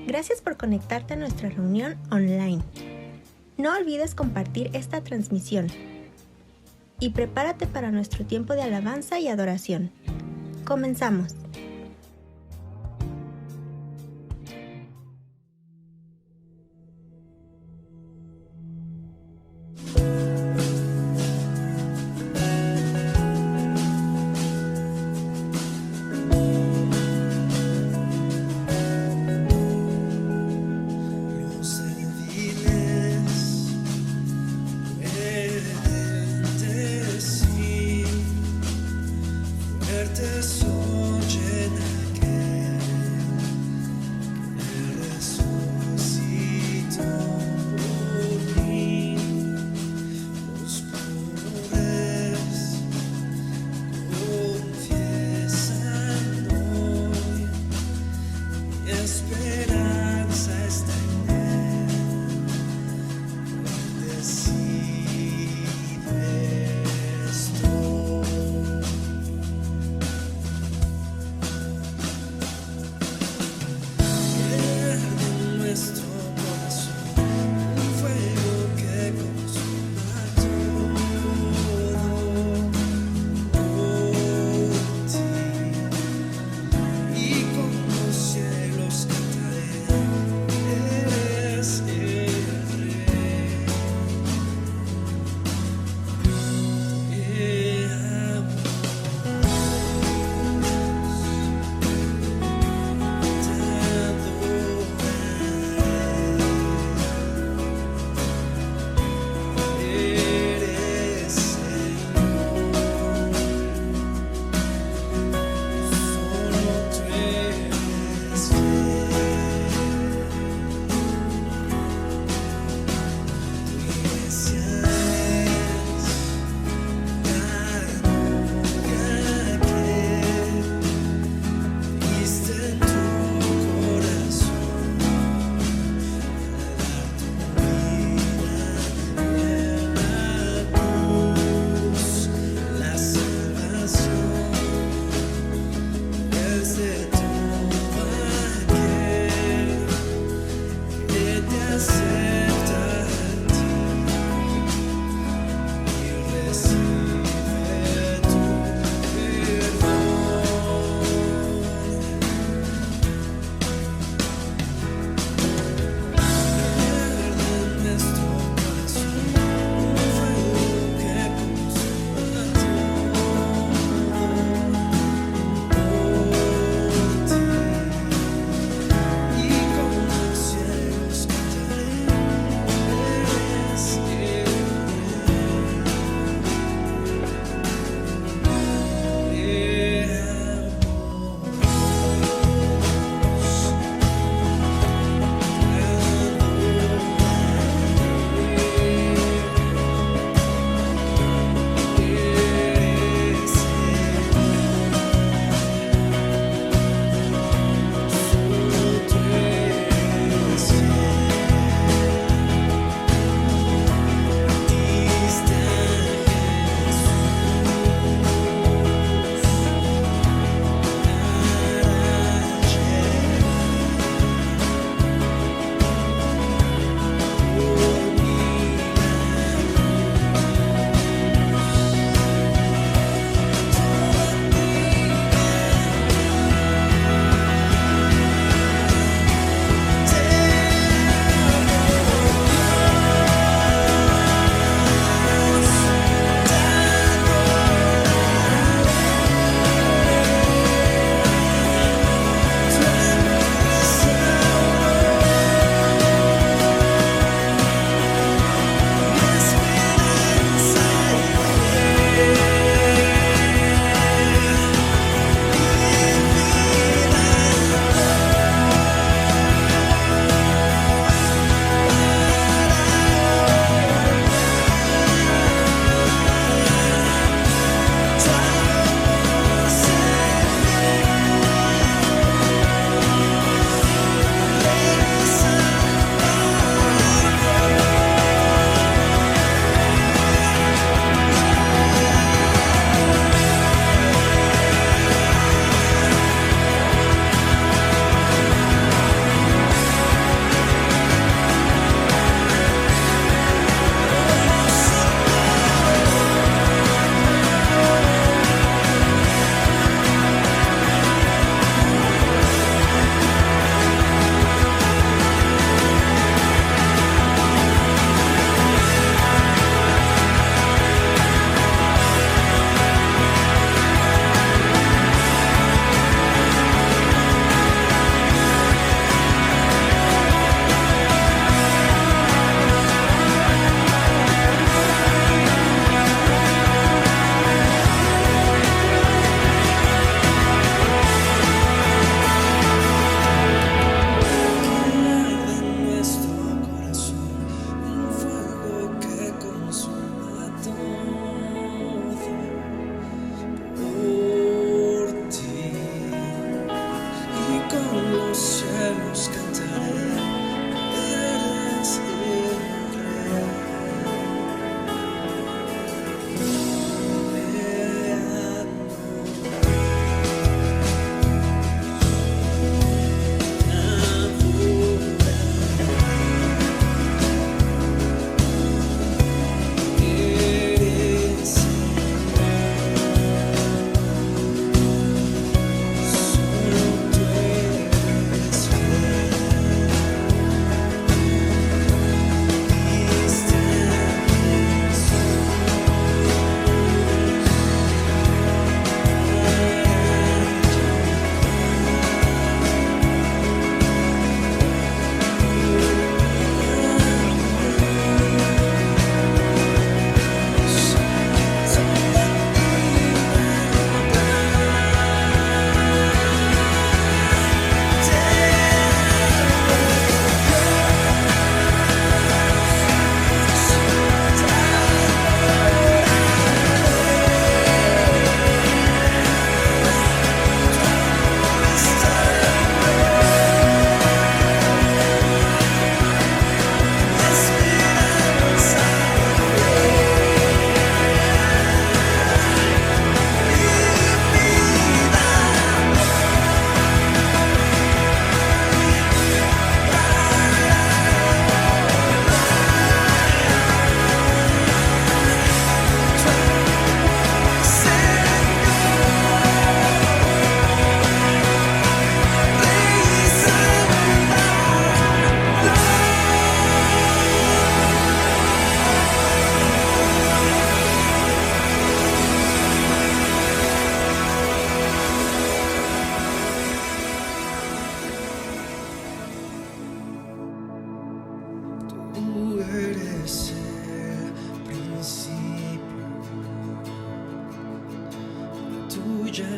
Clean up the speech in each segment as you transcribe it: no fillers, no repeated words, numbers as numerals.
Gracias por conectarte a nuestra reunión online. No olvides compartir esta transmisión y prepárate para nuestro tiempo de alabanza y adoración. Comenzamos. Y con los cielos cantar.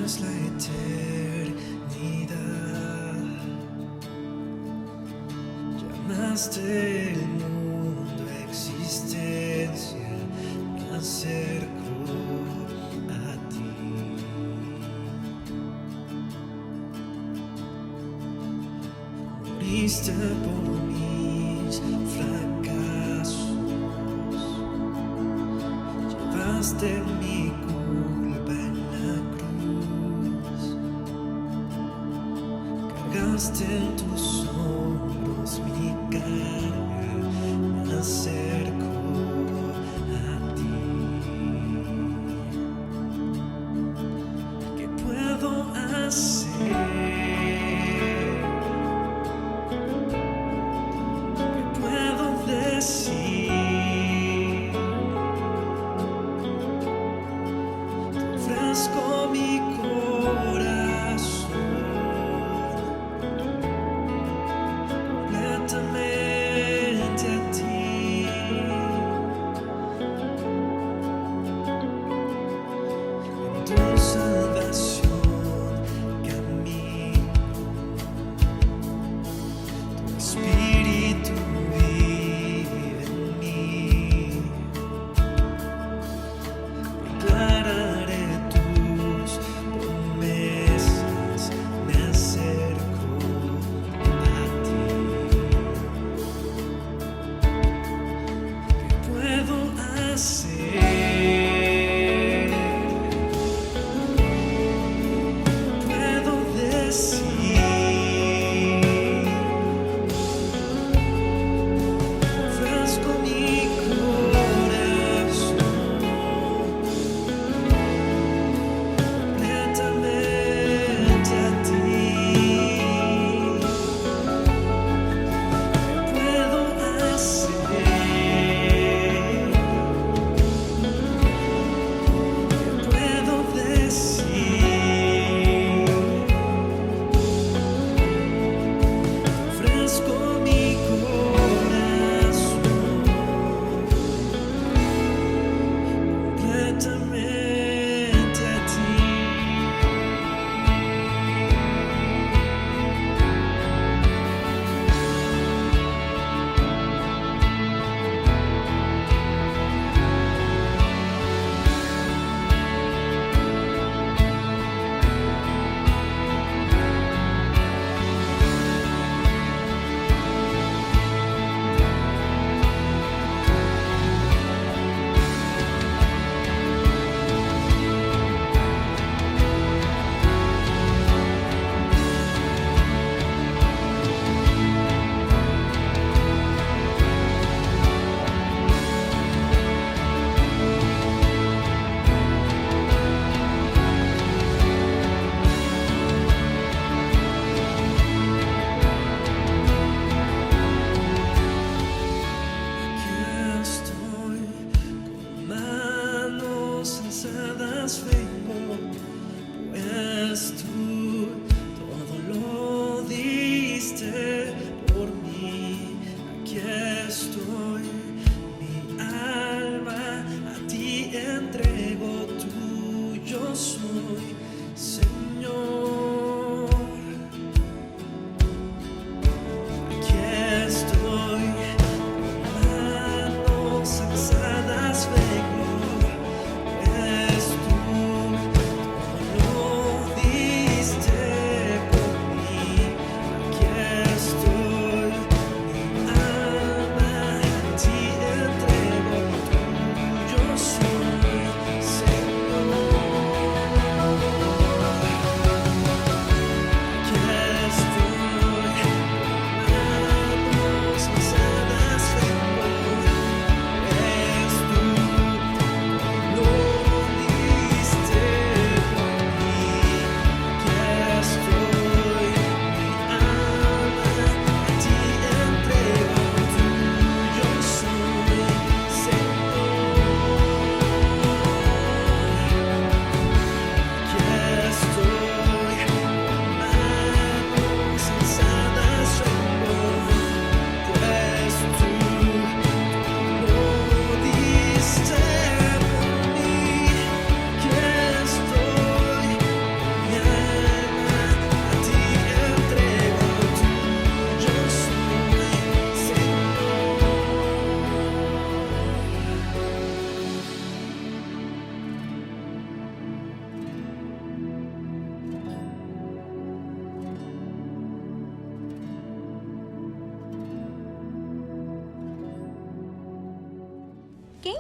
es la eternidad. Llamaste el mundo existencia, me acerco a ti. Moriste por mis fracasos, llevaste mi culpa en la cruz, cargaste en tus hombros mi carga, me acerco a ti. ¿Qué puedo hacer? ¿Qué puedo decir? Ofrezco mi corazón completamente a ti. En tu salvación camino, tu espíritu vive en mí. Declararé tus promesas, me acerco a ti. ¿Qué puedo hacer? ¿Qué puedo decir?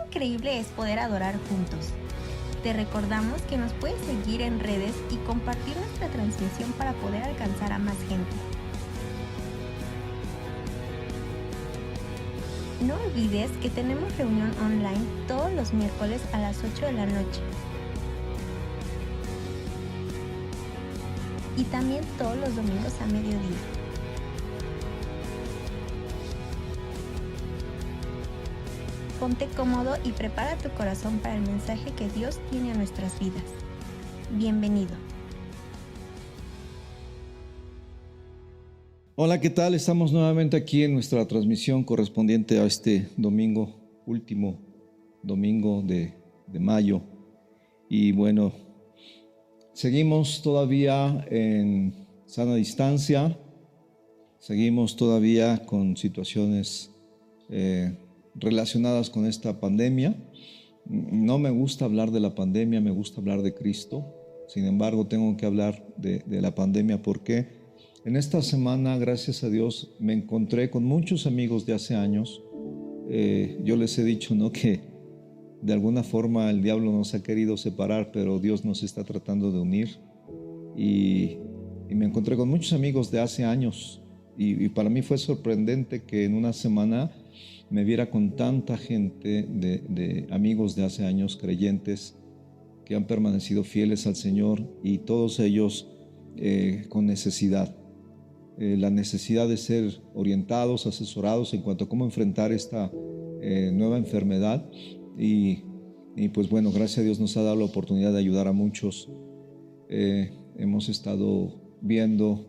increíble es poder adorar juntos. Te recordamos que nos puedes seguir en redes y compartir nuestra transmisión para poder alcanzar a más gente. No olvides que tenemos reunión online todos los miércoles a las 8 de la noche. Y también todos los domingos a mediodía. Ponte cómodo y prepara tu corazón para el mensaje que Dios tiene a nuestras vidas. Bienvenido. Hola, ¿qué tal? Estamos nuevamente aquí en nuestra transmisión correspondiente a este domingo, último domingo de mayo. Y bueno, seguimos todavía en sana distancia, seguimos todavía con situaciones relacionadas con esta pandemia. No me gusta hablar de la pandemia, me gusta hablar de Cristo. Sin embargo, tengo que hablar de la pandemia porque en esta semana, gracias a Dios, me encontré con muchos amigos de hace años. Yo les he dicho, ¿no?, que de alguna forma el diablo nos ha querido separar, pero Dios nos está tratando de unir. Y me encontré con muchos amigos de hace años. Y para mí fue sorprendente que en una semana me viera con tanta gente de amigos de hace años, creyentes, que han permanecido fieles al Señor y todos ellos con necesidad. La necesidad de ser orientados, asesorados en cuanto a cómo enfrentar esta nueva enfermedad y pues bueno, gracias a Dios nos ha dado la oportunidad de ayudar a muchos. Hemos estado viendo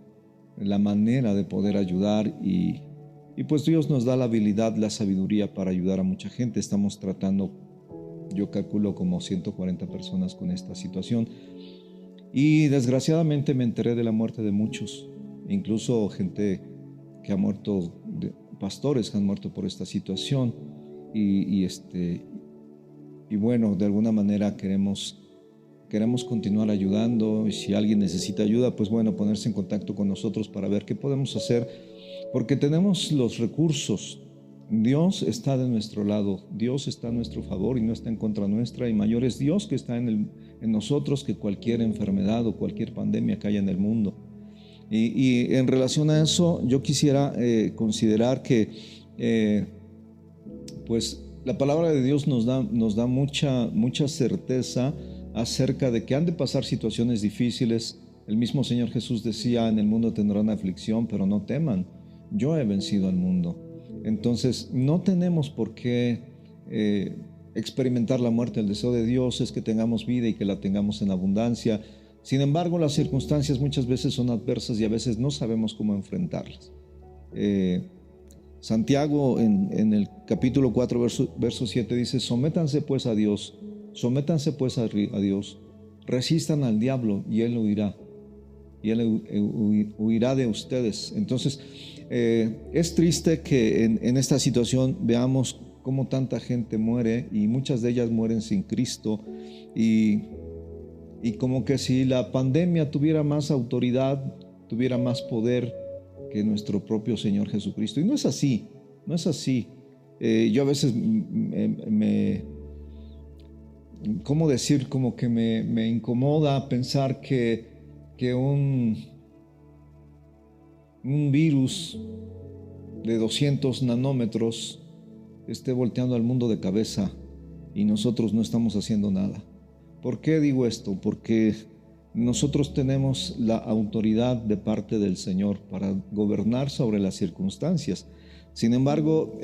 la manera de poder ayudar y pues Dios nos da la habilidad, la sabiduría para ayudar a mucha gente. Estamos tratando, yo calculo, como 140 personas con esta situación y desgraciadamente me enteré de la muerte de muchos. Incluso gente que ha muerto, pastores que han muerto por esta situación y bueno, de alguna manera queremos continuar ayudando y si alguien necesita ayuda, pues bueno, ponerse en contacto con nosotros para ver qué podemos hacer, porque tenemos los recursos. Dios está de nuestro lado, Dios está a nuestro favor y no está en contra nuestra, y mayor es Dios que está en nosotros que cualquier enfermedad o cualquier pandemia que haya en el mundo. Y en relación a eso, yo quisiera considerar que pues la palabra de Dios nos da mucha certeza acerca de que han de pasar situaciones difíciles. El mismo Señor Jesús decía, en el mundo tendrán aflicción, pero no teman, yo he vencido al mundo. Entonces no tenemos por qué experimentar la muerte. El deseo de Dios es que tengamos vida y que la tengamos en abundancia. Sin embargo, las circunstancias muchas veces son adversas y a veces no sabemos cómo enfrentarlas. Santiago en el capítulo 4, verso 7 dice, sométanse pues a Dios, resistan al diablo y él huirá de ustedes. Entonces, es triste que en esta situación veamos cómo tanta gente muere y muchas de ellas mueren sin Cristo y como que si la pandemia tuviera más autoridad, tuviera más poder que nuestro propio Señor Jesucristo. Y no es así. Yo a veces ¿cómo decir? Como que me incomoda pensar que un virus de 200 nanómetros esté volteando al mundo de cabeza y nosotros no estamos haciendo nada. ¿Por qué digo esto? Porque nosotros tenemos la autoridad de parte del Señor para gobernar sobre las circunstancias. Sin embargo,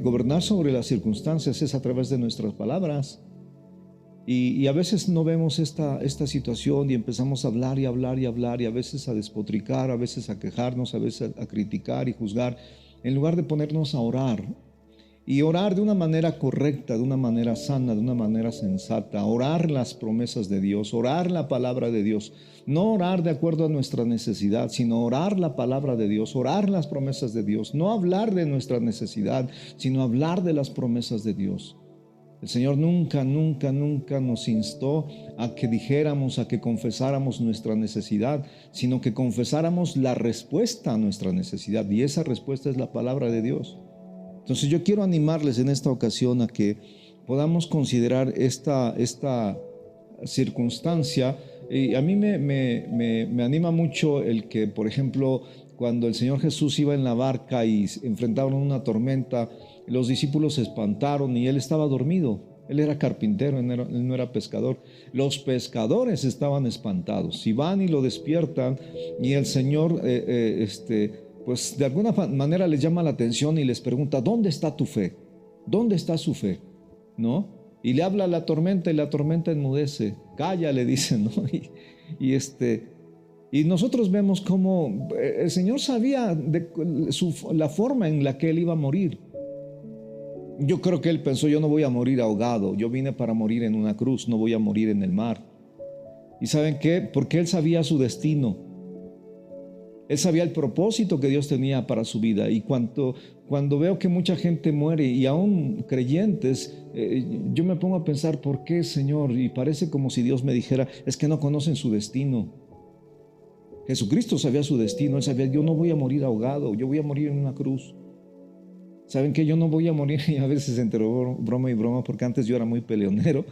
gobernar sobre las circunstancias es a través de nuestras palabras. Y a veces no vemos esta situación y empezamos a hablar y a veces a despotricar, a veces a quejarnos, a veces a criticar y juzgar, en lugar de ponernos a orar. Y orar de una manera correcta, de una manera sana, de una manera sensata, orar las promesas de Dios, orar la palabra de Dios, no orar de acuerdo a nuestra necesidad, sino orar la palabra de Dios, orar las promesas de Dios, no hablar de nuestra necesidad, sino hablar de las promesas de Dios. El Señor nunca nos instó a que dijéramos, a que confesáramos nuestra necesidad, sino que confesáramos la respuesta a nuestra necesidad, y esa respuesta es la palabra de Dios. Entonces yo quiero animarles en esta ocasión a que podamos considerar esta circunstancia. Y a mí me anima mucho el que, por ejemplo, cuando el Señor Jesús iba en la barca y enfrentaron una tormenta, los discípulos se espantaron y Él estaba dormido. Él era carpintero, él no era pescador. Los pescadores estaban espantados. Si van y lo despiertan y el Señor, pues de alguna manera les llama la atención y les pregunta, ¿dónde está tu fe? ¿Dónde está su fe? ¿No? Y le habla a la tormenta y la tormenta enmudece. Calla, le dicen, ¿no? Y nosotros vemos cómo el Señor sabía la forma en la que Él iba a morir. Yo creo que Él pensó, yo no voy a morir ahogado, yo vine para morir en una cruz, no voy a morir en el mar. ¿Y saben qué? Porque Él sabía su destino. Él sabía el propósito que Dios tenía para su vida. Y cuando veo que mucha gente muere, y aún creyentes, yo me pongo a pensar, ¿por qué, Señor? Y parece como si Dios me dijera, es que no conocen su destino. Jesucristo sabía su destino. Él sabía, yo no voy a morir ahogado, yo voy a morir en una cruz. ¿Saben qué? Yo no voy a morir, y a veces entre broma y broma, porque antes yo era muy peleonero,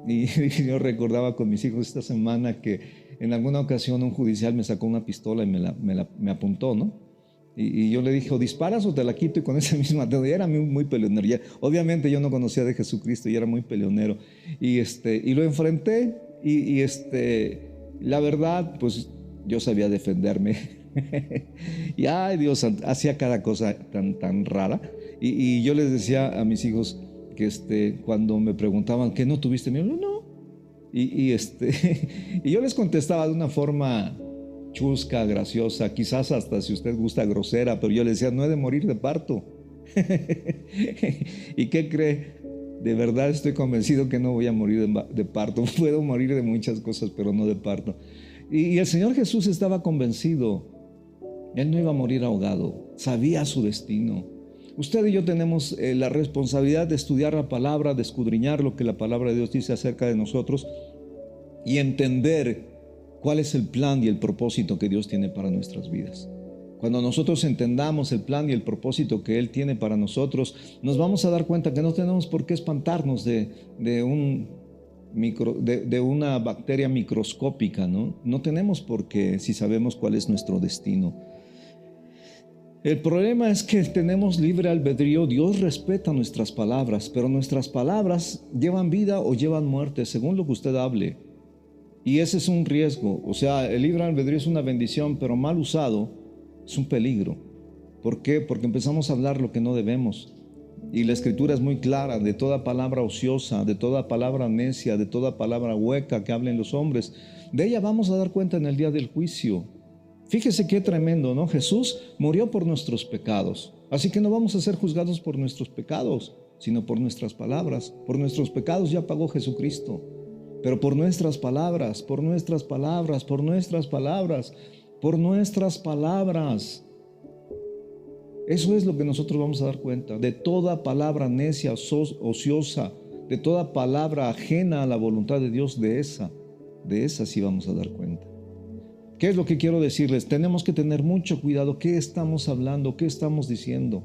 y yo recordaba con mis hijos esta semana que en alguna ocasión un judicial me sacó una pistola y me apuntó, ¿no? Y yo le dije, o disparas o te la quito, y con esa misma te doy. Era muy peleonero. Obviamente yo no conocía de Jesucristo y era muy peleonero. Y lo enfrenté y la verdad, pues yo sabía defenderme. Y ay Dios, hacía cada cosa tan rara. Y yo les decía a mis hijos que cuando me preguntaban, ¿qué no tuviste miedo? No. Y yo les contestaba de una forma chusca, graciosa, quizás hasta, si usted gusta, grosera, pero yo les decía, no he de morir de parto. ¿Y qué cree? De verdad estoy convencido que no voy a morir de parto. Puedo morir de muchas cosas, pero no de parto. Y el Señor Jesús estaba convencido. Él no iba a morir ahogado, sabía su destino. Usted y yo tenemos la responsabilidad de estudiar la palabra, de escudriñar lo que la palabra de Dios dice acerca de nosotros y entender cuál es el plan y el propósito que Dios tiene para nuestras vidas. Cuando nosotros entendamos el plan y el propósito que Él tiene para nosotros, nos vamos a dar cuenta que no tenemos por qué espantarnos de una bacteria microscópica, ¿no? No tenemos por qué, si sabemos cuál es nuestro destino. El problema es que tenemos libre albedrío. Dios respeta nuestras palabras, pero nuestras palabras llevan vida o llevan muerte, según lo que usted hable. Y ese es un riesgo. O sea, el libre albedrío es una bendición, pero mal usado es un peligro. ¿Por qué? Porque empezamos a hablar lo que no debemos. Y la Escritura es muy clara: de toda palabra ociosa, de toda palabra necia, de toda palabra hueca que hablen los hombres, de ella vamos a dar cuenta en el día del juicio. Fíjese qué tremendo, ¿no? Jesús murió por nuestros pecados. Así que no vamos a ser juzgados por nuestros pecados, sino por nuestras palabras. Por nuestros pecados ya pagó Jesucristo. Pero por nuestras palabras, por nuestras palabras, por nuestras palabras, por nuestras palabras. Eso es lo que nosotros vamos a dar cuenta. De toda palabra necia, ociosa, de toda palabra ajena a la voluntad de Dios, de esa sí vamos a dar cuenta. ¿Qué es lo que quiero decirles? Tenemos que tener mucho cuidado. ¿Qué estamos hablando? ¿Qué estamos diciendo?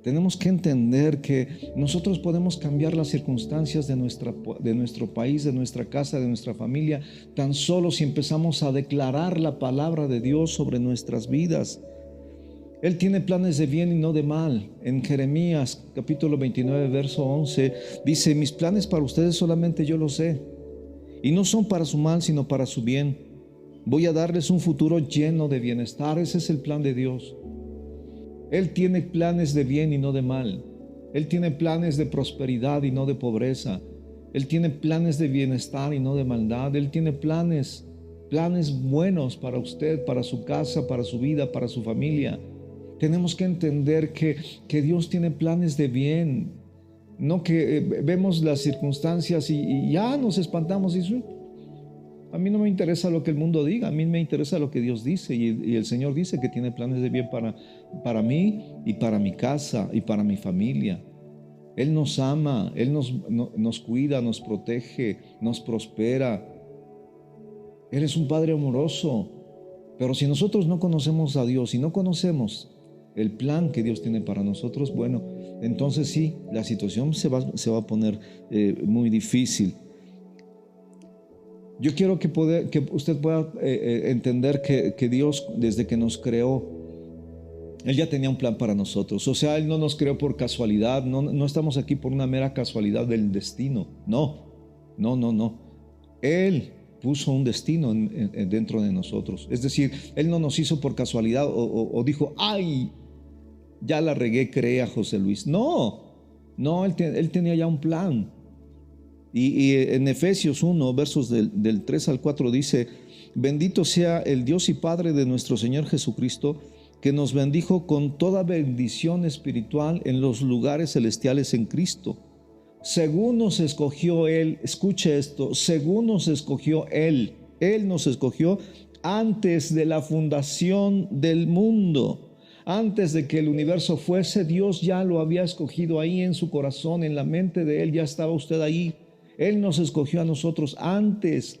Tenemos que entender que nosotros podemos cambiar las circunstancias de nuestro país, de nuestra casa, de nuestra familia, tan solo si empezamos a declarar la palabra de Dios sobre nuestras vidas. Él tiene planes de bien y no de mal. En Jeremías capítulo 29, verso 11, dice: mis planes para ustedes solamente yo los sé, y no son para su mal, sino para su bien. Voy a darles un futuro lleno de bienestar. Ese es el plan de Dios. Él tiene planes de bien y no de mal. Él tiene planes de prosperidad y no de pobreza. Él tiene planes de bienestar y no de maldad. Él tiene planes buenos para usted, para su casa, para su vida, para su familia. Tenemos que entender que Dios tiene planes de bien. No que vemos las circunstancias y ya nos espantamos y a mí no me interesa lo que el mundo diga, a mí me interesa lo que Dios dice, y el Señor dice que tiene planes de bien para mí y para mi casa y para mi familia. Él nos ama, Él nos cuida, nos protege, nos prospera. Él es un Padre amoroso. Pero si nosotros no conocemos a Dios y no conocemos el plan que Dios tiene para nosotros, bueno, entonces sí, la situación se va a poner muy difícil. Yo quiero que usted pueda entender que Dios, desde que nos creó, Él ya tenía un plan para nosotros. O sea, Él no nos creó por casualidad, no estamos aquí por una mera casualidad del destino. No. Él puso un destino dentro de nosotros. Es decir, Él no nos hizo por casualidad o dijo, ¡ay! Ya la regué, creé a José Luis. No, Él tenía ya un plan. Y en Efesios 1, versos del 3 al 4 dice, bendito sea el Dios y Padre de nuestro Señor Jesucristo, que nos bendijo con toda bendición espiritual en los lugares celestiales en Cristo. Según nos escogió Él, escuche esto, según nos escogió Él nos escogió antes de la fundación del mundo. Antes de que el universo fuese, Dios ya lo había escogido ahí en su corazón, en la mente de Él, ya estaba usted ahí. Él nos escogió a nosotros antes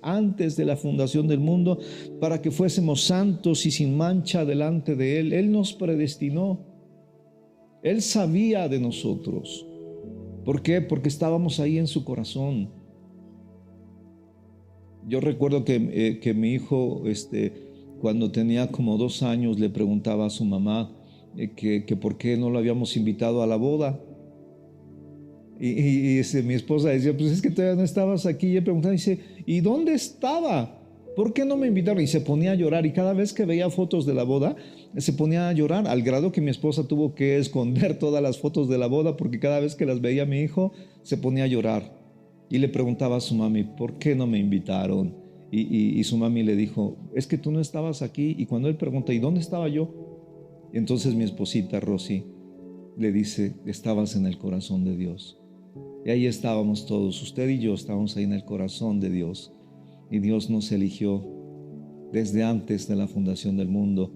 de la fundación del mundo para que fuésemos santos y sin mancha delante de Él. Él nos predestinó. Él sabía de nosotros. ¿Por qué? Porque estábamos ahí en su corazón. Yo recuerdo que mi hijo, cuando tenía como 2 años, le preguntaba a su mamá que por qué no lo habíamos invitado a la boda. Y mi esposa decía, pues es que todavía no estabas aquí. Y él preguntaba, dice, ¿y dónde estaba? ¿Por qué no me invitaron? Y se ponía a llorar. Y cada vez que veía fotos de la boda, se ponía a llorar, al grado que mi esposa tuvo que esconder todas las fotos de la boda, porque cada vez que las veía mi hijo, se ponía a llorar. Y le preguntaba a su mami, ¿por qué no me invitaron? Y su mami le dijo, es que tú no estabas aquí. Y cuando él pregunta, ¿y dónde estaba yo? Y entonces mi esposita Rosy le dice, estabas en el corazón de Dios. Y ahí estábamos todos, usted y yo estábamos ahí en el corazón de Dios. Y Dios nos eligió desde antes de la fundación del mundo.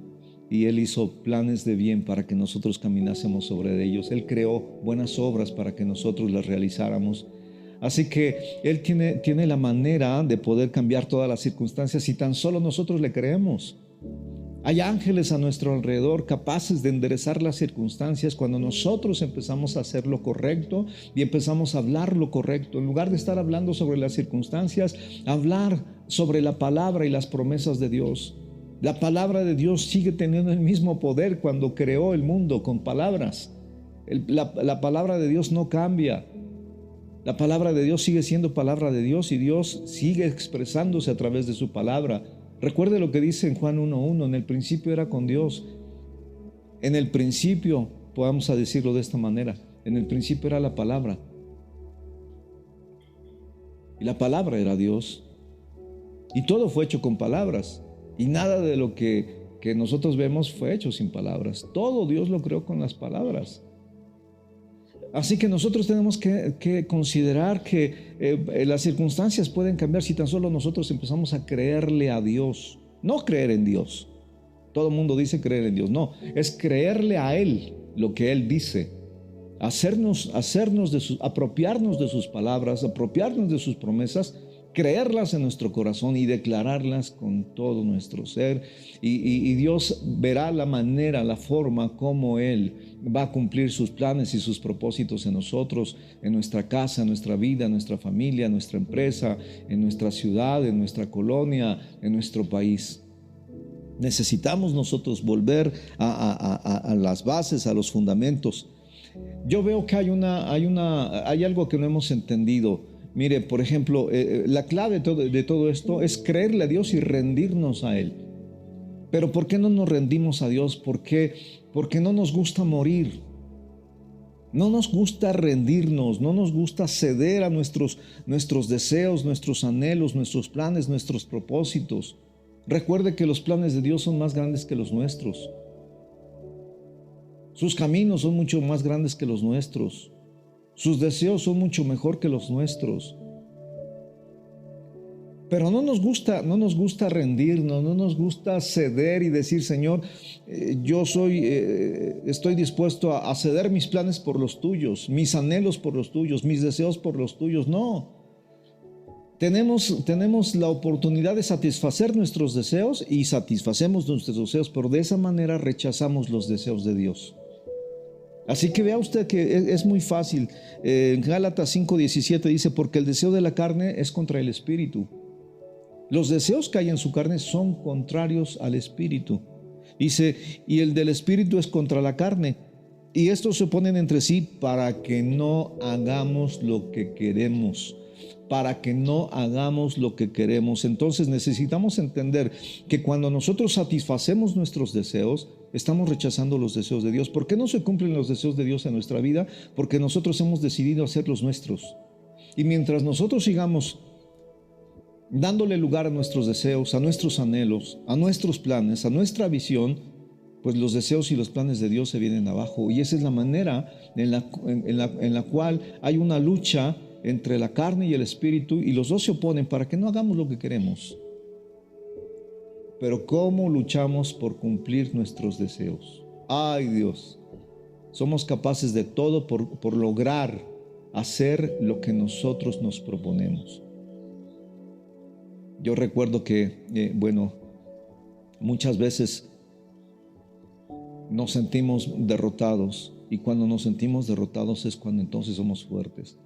Y Él hizo planes de bien para que nosotros caminásemos sobre ellos. Él creó buenas obras para que nosotros las realizáramos. Así que Él tiene la manera de poder cambiar todas las circunstancias si tan solo nosotros le creemos. Hay ángeles a nuestro alrededor capaces de enderezar las circunstancias cuando nosotros empezamos a hacer lo correcto y empezamos a hablar lo correcto. En lugar de estar hablando sobre las circunstancias, hablar sobre la palabra y las promesas de Dios. La palabra de Dios sigue teniendo el mismo poder cuando creó el mundo con palabras. La palabra de Dios no cambia. La palabra de Dios sigue siendo palabra de Dios y Dios sigue expresándose a través de su palabra. Recuerde lo que dice en Juan 1:1, en el principio era con Dios. En el principio, podamos decirlo de esta manera, en el principio era la palabra. Y la palabra era Dios. Y todo fue hecho con palabras. Y nada de lo que nosotros vemos fue hecho sin palabras. Todo Dios lo creó con las palabras. Así que nosotros tenemos que considerar que las circunstancias pueden cambiar si tan solo nosotros empezamos a creerle a Dios. No creer en Dios. Todo el mundo dice creer en Dios. No, es creerle a Él lo que Él dice. Apropiarnos de sus palabras, apropiarnos de sus promesas, creerlas en nuestro corazón y declararlas con todo nuestro ser. Y Dios verá la manera, la forma como Él va a cumplir sus planes y sus propósitos en nosotros, en nuestra casa, en nuestra vida, en nuestra familia, en nuestra empresa, en nuestra ciudad, en nuestra colonia, en nuestro país. Necesitamos nosotros volver a las bases, a los fundamentos. Yo veo que hay algo que no hemos entendido. Mire, por ejemplo, la clave de todo esto es creerle a Dios y rendirnos a Él. Pero ¿por qué no nos rendimos a Dios? Porque no nos gusta morir. No nos gusta rendirnos, no nos gusta ceder a nuestros deseos, nuestros anhelos, nuestros planes, nuestros propósitos. Recuerde que los planes de Dios son más grandes que los nuestros. Sus caminos son mucho más grandes que los nuestros. Sus deseos son mucho mejor que los nuestros. Pero no nos gusta rendirnos, no nos gusta ceder y decir, Señor, estoy dispuesto a ceder mis planes por los tuyos, mis anhelos por los tuyos, mis deseos por los tuyos. No. Tenemos la oportunidad de satisfacer nuestros deseos y satisfacemos nuestros deseos, pero de esa manera rechazamos los deseos de Dios. Así que vea usted que es muy fácil. En Gálatas 5:17 dice, porque el deseo de la carne es contra el espíritu. Los deseos que hay en su carne son contrarios al espíritu. Dice, y el del espíritu es contra la carne. Y estos se oponen entre sí para que no hagamos lo que queremos. Para que no hagamos lo que queremos. Entonces necesitamos entender que cuando nosotros satisfacemos nuestros deseos, estamos rechazando los deseos de Dios. ¿Por qué no se cumplen los deseos de Dios en nuestra vida? Porque nosotros hemos decidido hacer los nuestros. Y mientras nosotros sigamos dándole lugar a nuestros deseos, a nuestros anhelos, a nuestros planes, a nuestra visión, pues los deseos y los planes de Dios se vienen abajo. Y esa es la manera en la cual hay una lucha entre la carne y el espíritu, y los dos se oponen para que no hagamos lo que queremos. Pero ¿cómo luchamos por cumplir nuestros deseos? ¡Ay, Dios! Somos capaces de todo por lograr hacer lo que nosotros nos proponemos. Yo recuerdo que, muchas veces nos sentimos derrotados, y cuando nos sentimos derrotados es cuando entonces somos fuertes.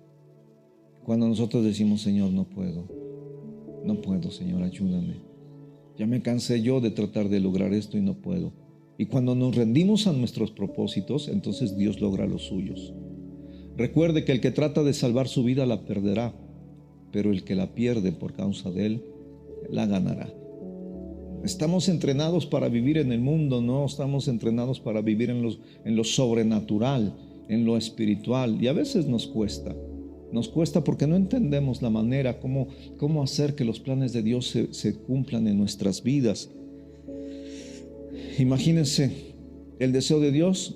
Cuando nosotros decimos, Señor, no puedo, Señor, ayúdame. Ya me cansé yo de tratar de lograr esto y no puedo. Y cuando nos rendimos a nuestros propósitos, entonces Dios logra los suyos. Recuerde que el que trata de salvar su vida la perderá, pero el que la pierde por causa de Él, la ganará. Estamos entrenados para vivir en el mundo, no estamos entrenados para vivir en lo sobrenatural, en lo espiritual, y a veces nos cuesta. Nos cuesta porque no entendemos la manera, cómo hacer que los planes de Dios se cumplan en nuestras vidas. Imagínense el deseo de Dios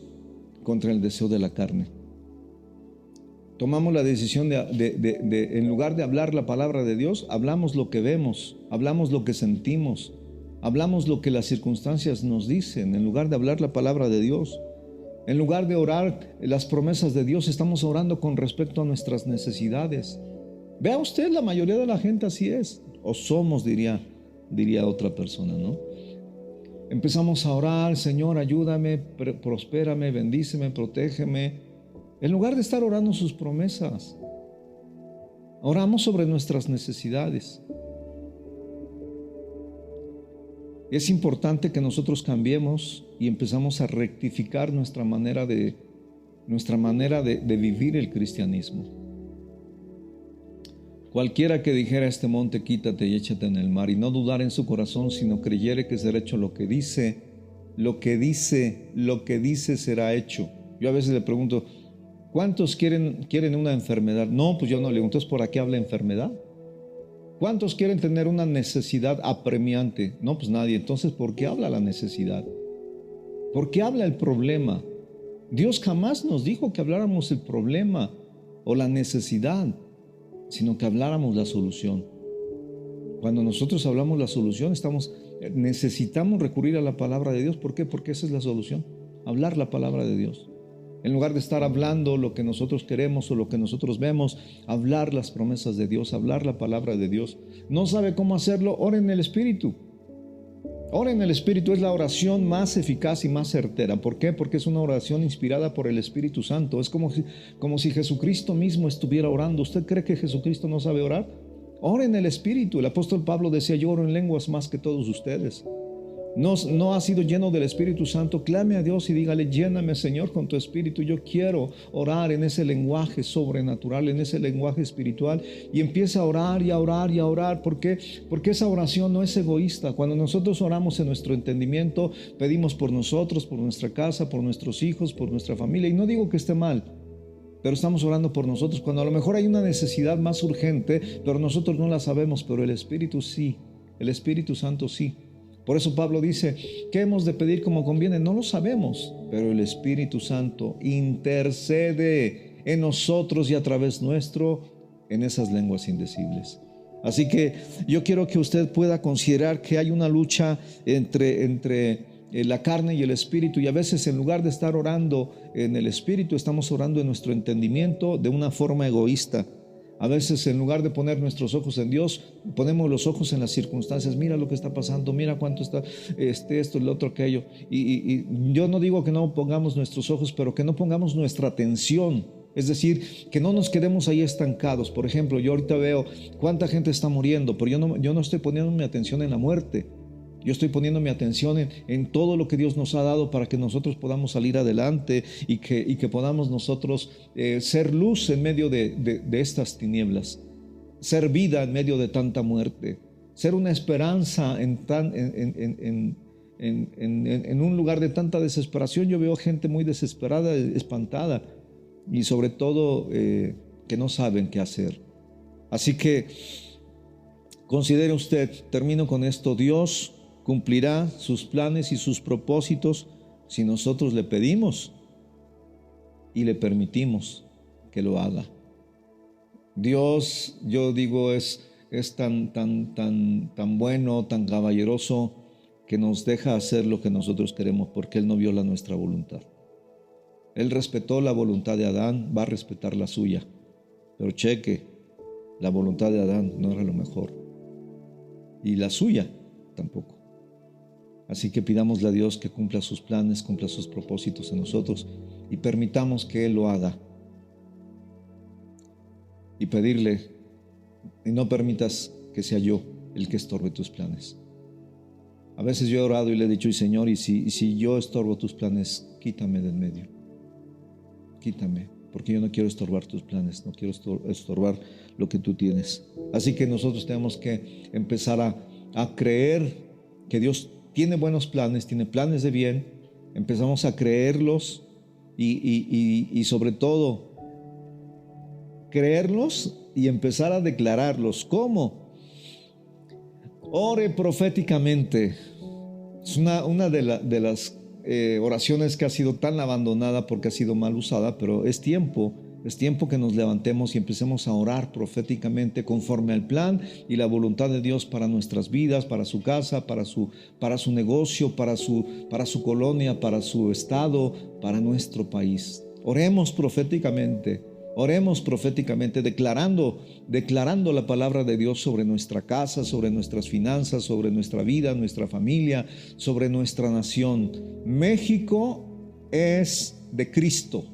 contra el deseo de la carne. Tomamos la decisión de en lugar de hablar la palabra de Dios, hablamos lo que vemos, hablamos lo que sentimos, hablamos lo que las circunstancias nos dicen, en lugar de hablar la palabra de Dios. En lugar de orar las promesas de Dios, estamos orando con respecto a nuestras necesidades. Vea usted, la mayoría de la gente así es, o somos, diría otra persona, ¿no? Empezamos a orar, Señor, ayúdame, prospérame, bendíceme, protégeme. En lugar de estar orando sus promesas, oramos sobre nuestras necesidades. Es importante que nosotros cambiemos y empezamos a rectificar nuestra manera de vivir el cristianismo. Cualquiera que dijera a este monte, quítate y échate en el mar, y no dudar en su corazón, sino creyere que será hecho lo que dice será hecho. Yo a veces le pregunto, ¿cuántos quieren una enfermedad? No, pues yo no le digo, entonces ¿por qué habla enfermedad? ¿Cuántos quieren tener una necesidad apremiante? No, pues nadie. Entonces, ¿por qué habla la necesidad? ¿Por qué habla el problema? Dios jamás nos dijo que habláramos el problema o la necesidad, sino que habláramos la solución. Cuando nosotros hablamos la solución, necesitamos recurrir a la palabra de Dios. ¿Por qué? Porque esa es la solución. Hablar la palabra de Dios. En lugar de estar hablando lo que nosotros queremos o lo que nosotros vemos, hablar las promesas de Dios, hablar la palabra de Dios. ¿No sabe cómo hacerlo? Ore en el Espíritu. Ore en el Espíritu es la oración más eficaz y más certera. ¿Por qué? Porque es una oración inspirada por el Espíritu Santo. Es como si Jesucristo mismo estuviera orando. ¿Usted cree que Jesucristo no sabe orar? Ore en el Espíritu. El apóstol Pablo decía, yo oro en lenguas más que todos ustedes. No ha sido lleno del Espíritu Santo, clame a Dios y dígale, lléname, Señor, con tu Espíritu. Yo quiero orar en ese lenguaje sobrenatural, en ese lenguaje espiritual, y empieza a orar y a orar y a orar. ¿Por qué? Porque esa oración no es egoísta. Cuando nosotros oramos en nuestro entendimiento, pedimos por nosotros, por nuestra casa, por nuestros hijos, por nuestra familia, y no digo que esté mal, pero estamos orando por nosotros cuando a lo mejor hay una necesidad más urgente, pero nosotros no la sabemos, pero el Espíritu sí, el Espíritu Santo sí. Por eso Pablo dice, ¿qué hemos de pedir como conviene? No lo sabemos, pero el Espíritu Santo intercede en nosotros y a través nuestro en esas lenguas indecibles. Así que yo quiero que usted pueda considerar que hay una lucha entre la carne y el espíritu, y a veces en lugar de estar orando en el espíritu, estamos orando en nuestro entendimiento de una forma egoísta. A veces, en lugar de poner nuestros ojos en Dios, ponemos los ojos en las circunstancias. Mira lo que está pasando, mira cuánto está esto, el otro, aquello. Y yo no digo que no pongamos nuestros ojos, pero que no pongamos nuestra atención. Es decir, que no nos quedemos ahí estancados. Por ejemplo, yo ahorita veo cuánta gente está muriendo, pero yo no estoy poniendo mi atención en la muerte. Yo estoy poniendo mi atención en todo lo que Dios nos ha dado para que nosotros podamos salir adelante y que podamos nosotros ser luz en medio de estas tinieblas, ser vida en medio de tanta muerte, ser una esperanza en un lugar de tanta desesperación. Yo veo gente muy desesperada, espantada y sobre todo que no saben qué hacer. Así que considere usted, termino con esto, Dios cumplirá sus planes y sus propósitos si nosotros le pedimos y le permitimos que lo haga. Dios, yo digo, es tan bueno, tan caballeroso, que nos deja hacer lo que nosotros queremos porque Él no viola nuestra voluntad. Él respetó la voluntad de Adán, va a respetar la suya. Pero cheque, la voluntad de Adán no era lo mejor y la suya tampoco. Así que pidámosle a Dios que cumpla sus planes, cumpla sus propósitos en nosotros y permitamos que Él lo haga. Y pedirle, y no permitas que sea yo el que estorbe tus planes. A veces yo he orado y le he dicho, Señor, y si yo estorbo tus planes, quítame del medio. Quítame, porque yo no quiero estorbar tus planes, no quiero estorbar lo que tú tienes. Así que nosotros tenemos que empezar a creer que Dios tiene buenos planes, tiene planes de bien. Empezamos a creerlos y sobre todo creerlos y empezar a declararlos. ¿Cómo? Ore proféticamente. Es una de las oraciones que ha sido tan abandonada porque ha sido mal usada, pero es tiempo que nos levantemos y empecemos a orar proféticamente conforme al plan y la voluntad de Dios para nuestras vidas, para su casa, para su negocio, para su colonia, para su estado, para nuestro país. Oremos proféticamente, declarando la palabra de Dios sobre nuestra casa, sobre nuestras finanzas, sobre nuestra vida, nuestra familia, sobre nuestra nación. México es de Cristo.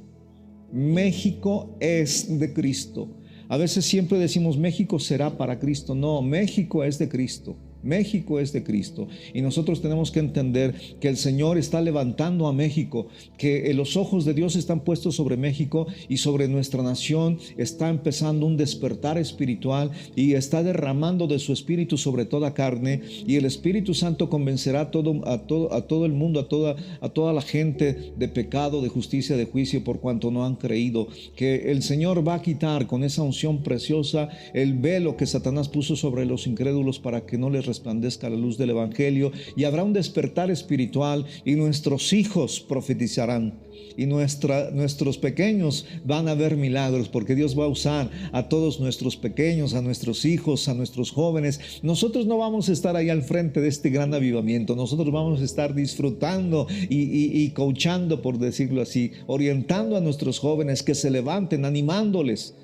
México es de Cristo. A veces siempre decimos México será para Cristo. No, México es de Cristo. México es de Cristo y nosotros tenemos que entender que el Señor está levantando a México, que los ojos de Dios están puestos sobre México y sobre nuestra nación. Está empezando un despertar espiritual y está derramando de su espíritu sobre toda carne, y el Espíritu Santo convencerá a todo el mundo, a toda la gente de pecado, de justicia, de juicio, por cuanto no han creído. Que el Señor va a quitar con esa unción preciosa el velo que Satanás puso sobre los incrédulos para que no les resplandezca la luz del Evangelio, y habrá un despertar espiritual y nuestros hijos profetizarán y nuestros pequeños van a ver milagros, porque Dios va a usar a todos nuestros pequeños, a nuestros hijos, a nuestros jóvenes. Nosotros no vamos a estar ahí al frente de este gran avivamiento, nosotros vamos a estar disfrutando y coachando, por decirlo así, orientando a nuestros jóvenes que se levanten, animándoles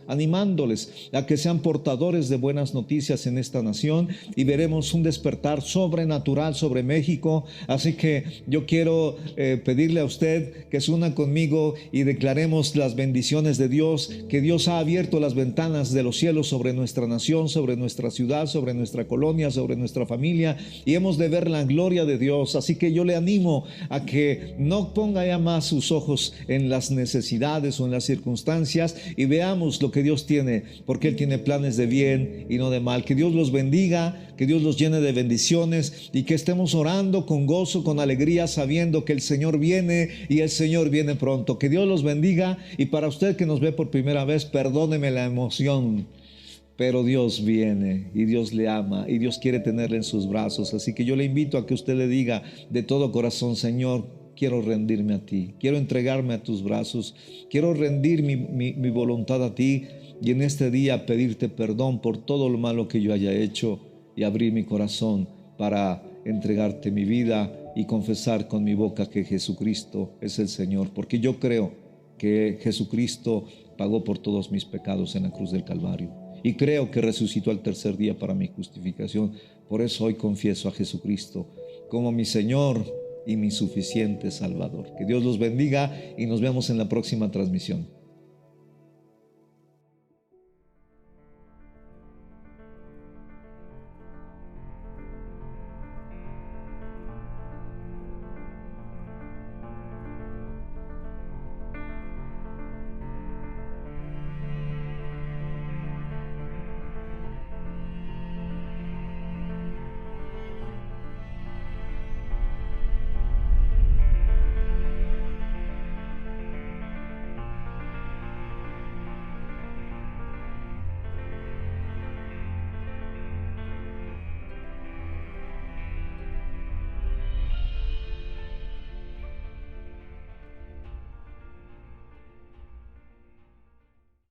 a que sean portadores de buenas noticias en esta nación, y veremos un despertar sobrenatural sobre México. Así que yo quiero pedirle a usted que se una conmigo y declaremos las bendiciones de Dios, que Dios ha abierto las ventanas de los cielos sobre nuestra nación, sobre nuestra ciudad, sobre nuestra colonia, sobre nuestra familia, y hemos de ver la gloria de Dios. Así que yo le animo a que no ponga ya más sus ojos en las necesidades o en las circunstancias, y veamos lo que Dios tiene, porque Él tiene planes de bien y no de mal. Que Dios los bendiga, que Dios los llene de bendiciones, y que estemos orando con gozo, con alegría, sabiendo que el Señor viene y el Señor viene pronto. Que Dios los bendiga, y para usted que nos ve por primera vez, perdóneme la emoción, pero Dios viene y Dios le ama y Dios quiere tenerle en sus brazos. Así que yo le invito a que usted le diga de todo corazón: Señor, quiero rendirme a ti, quiero entregarme a tus brazos, quiero rendir mi voluntad a ti, y en este día pedirte perdón por todo lo malo que yo haya hecho, y abrir mi corazón para entregarte mi vida y confesar con mi boca que Jesucristo es el Señor, porque yo creo que Jesucristo pagó por todos mis pecados en la cruz del Calvario, y creo que resucitó al tercer día para mi justificación. Por eso hoy confieso a Jesucristo como mi Señor y mi suficiente Salvador. Que Dios los bendiga y nos vemos en la próxima transmisión.